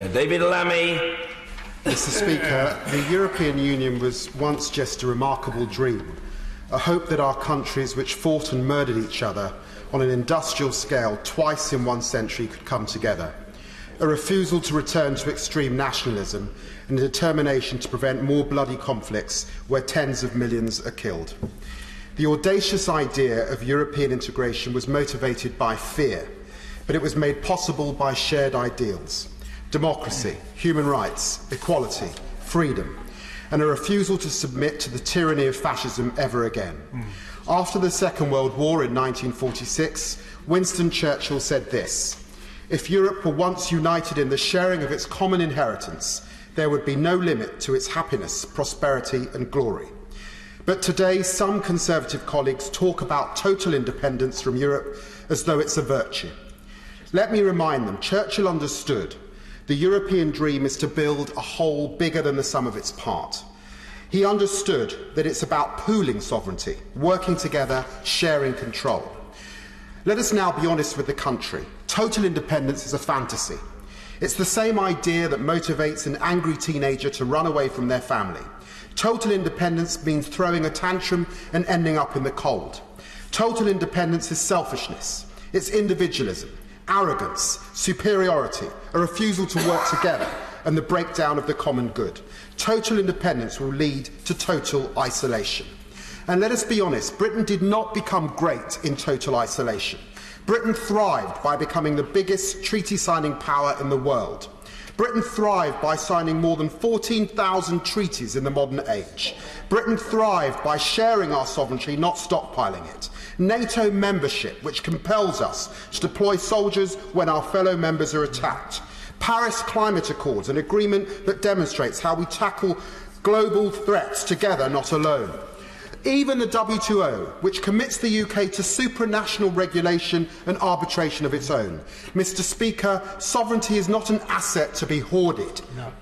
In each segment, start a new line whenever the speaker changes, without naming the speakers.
David Lammy.
Mr. Speaker, the European Union was once just a remarkable dream, a hope that our countries which fought and murdered each other on an industrial scale twice in one century could come together, a refusal to return to extreme nationalism and a determination to prevent more bloody conflicts where tens of millions are killed. The audacious idea of European integration was motivated by fear, but it was made possible by shared ideals. Democracy, human rights, equality, freedom, and a refusal to submit to the tyranny of fascism ever again. After the Second World War in 1946, Winston Churchill said this: "If Europe were once united in the sharing of its common inheritance, there would be no limit to its happiness, prosperity and glory." But today, some Conservative colleagues talk about total independence from Europe as though it's a virtue. Let me remind them, Churchill understood the European dream is to build a whole bigger than the sum of its part. He understood that it's about pooling sovereignty, working together, sharing control. Let us now be honest with the country. Total independence is a fantasy. It's the same idea that motivates an angry teenager to run away from their family. Total independence means throwing a tantrum and ending up in the cold. Total independence is selfishness. It's individualism, arrogance, superiority, a refusal to work together, and the breakdown of the common good. Total independence will lead to total isolation. And let us be honest, Britain did not become great in total isolation. Britain thrived by becoming the biggest treaty-signing power in the world. Britain thrived by signing more than 14,000 treaties in the modern age. Britain thrived by sharing our sovereignty, not stockpiling it. NATO membership, which compels us to deploy soldiers when our fellow members are attacked. Paris Climate Accords, an agreement that demonstrates how we tackle global threats together, not alone. Even the WTO, which commits the UK to supranational regulation and arbitration of its own. Mr. Speaker, sovereignty is not an asset to be hoarded. No.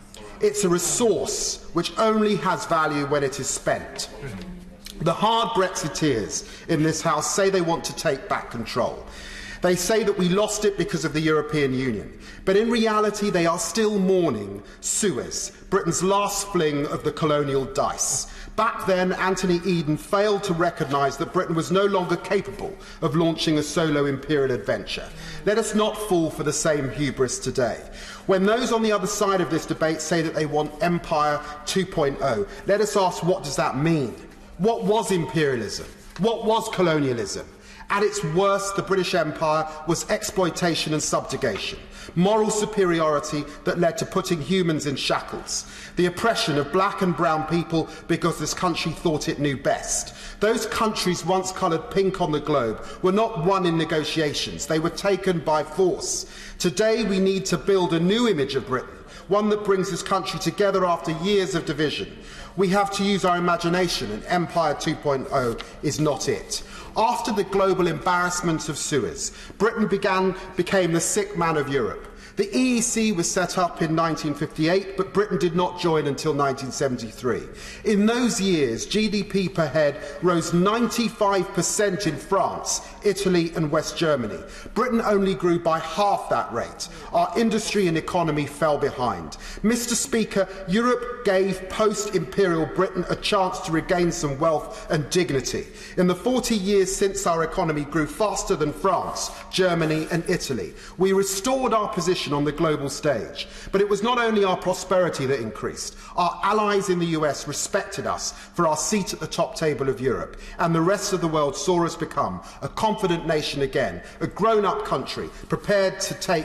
It's a resource which only has value when it is spent. The hard Brexiteers in this House say they want to take back control. They say that we lost it because of the European Union. But in reality, they are still mourning Suez, Britain's last fling of the colonial dice. Back then, Anthony Eden failed to recognise that Britain was no longer capable of launching a solo imperial adventure. Let us not fall for the same hubris today. When those on the other side of this debate say that they want Empire 2.0, let us ask, what does that mean? What was imperialism? What was colonialism? At its worst, the British Empire was exploitation and subjugation, moral superiority that led to putting humans in shackles, the oppression of black and brown people because this country thought it knew best. Those countries once coloured pink on the globe were not won in negotiations, they were taken by force. Today we need to build a new image of Britain, one that brings this country together after years of division. We have to use our imagination, and Empire 2.0 is not it. After the global embarrassment of Suez, Britain became the sick man of Europe. The EEC was set up in 1958, but Britain did not join until 1973. In those years, GDP per head rose 95% in France, Italy and West Germany. Britain only grew by half that rate. Our industry and economy fell behind. Mr. Speaker, Europe gave post-imperial Britain a chance to regain some wealth and dignity. In the 40 years since our economy grew faster than France, Germany and Italy, we restored our position on the global stage. But it was not only our prosperity that increased. Our allies in the US respected us for our seat at the top table of Europe, and the rest of the world saw us become a confident nation again, a grown-up country prepared to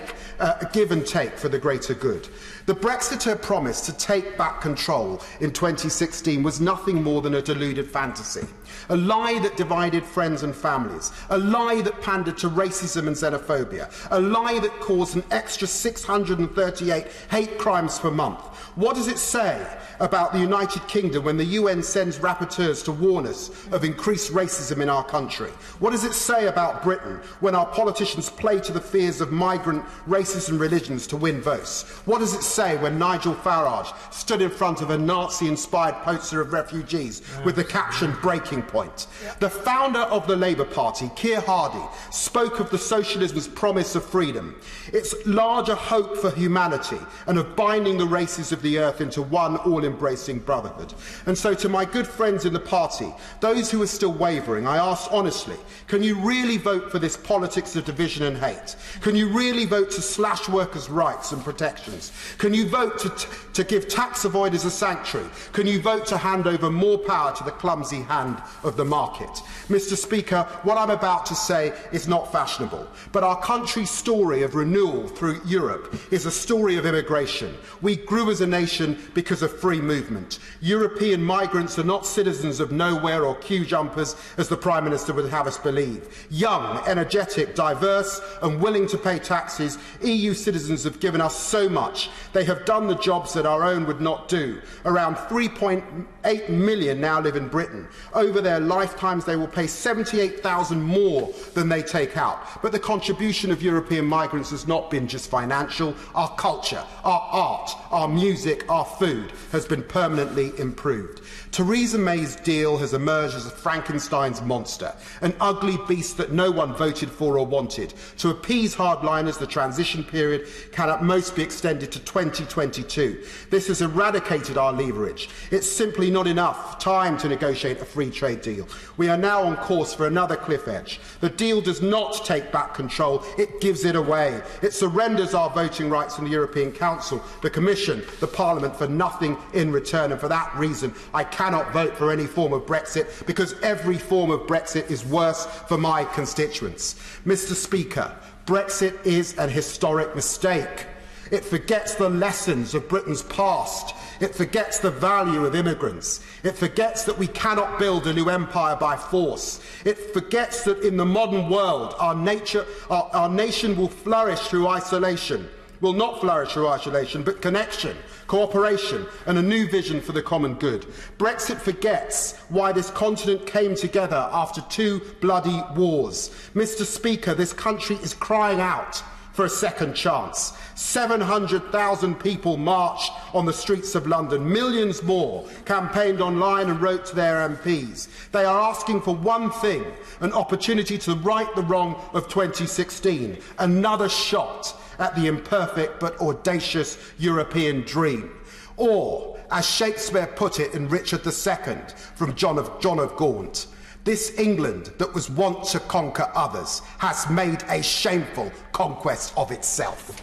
give and take for the greater good. The Brexiteer promise to take back control in 2016 was nothing more than a deluded fantasy, a lie that divided friends and families, a lie that pandered to racism and xenophobia, a lie that caused an extra 638 hate crimes per month. What does it say about the United Kingdom when the UN sends rapporteurs to warn us of increased racism in our country? What does it say about Britain when our politicians play to the fears of migrant, racist and religions to win votes? What does it say when Nigel Farage stood in front of a Nazi-inspired poster of refugees with the caption "Breaking Point"? The founder of the Labour Party, Keir Hardie, spoke of the socialism's promise of freedom. Its large larger hope for humanity and of binding the races of the earth into one all-embracing brotherhood. And so to my good friends in the party, those who are still wavering, I ask honestly, can you really vote for this politics of division and hate? Can you really vote to slash workers' rights and protections? Can you vote to give tax avoiders a sanctuary? Can you vote to hand over more power to the clumsy hand of the market? Mr. Speaker, what I'm about to say is not fashionable, but our country's story of renewal through Europe is a story of immigration. We grew as a nation because of free movement. European migrants are not citizens of nowhere or queue jumpers, as the Prime Minister would have us believe. Young, energetic, diverse and willing to pay taxes, EU citizens have given us so much. They have done the jobs that our own would not do. Around 3.8 million now live in Britain. Over their lifetimes they will pay 78,000 more than they take out. But the contribution of European migrants has not been just financial. Our culture, our art, our music, our food has been permanently improved. Theresa May's deal has emerged as a Frankenstein's monster, an ugly beast that no one voted for or wanted. To appease hardliners, the transition period can at most be extended to 2022. This has eradicated our leverage. It's simply not enough time to negotiate a free trade deal. We are now on course for another cliff edge. The deal does not take back control, it gives it away. It surrenders our voting rights in the European Council, the Commission, the Parliament for nothing in return, and for that reason I cannot vote for any form of Brexit, because every form of Brexit is worse for my constituents. Mr. Speaker, Brexit is an historic mistake. It forgets the lessons of Britain's past. It forgets the value of immigrants. It forgets that we cannot build a new empire by force. It forgets that in the modern world our nation will flourish through isolation. Will not flourish through isolation, but connection, cooperation and a new vision for the common good. Brexit forgets why this continent came together after 2 bloody wars. Mr. Speaker, this country is crying out for a second chance. 700,000 people marched on the streets of London. Millions more campaigned online and wrote to their MPs. They are asking for one thing, an opportunity to right the wrong of 2016, another shot at the imperfect but audacious European dream. Or, as Shakespeare put it in Richard II from John of Gaunt, this England that was wont to conquer others has made a shameful conquest of itself.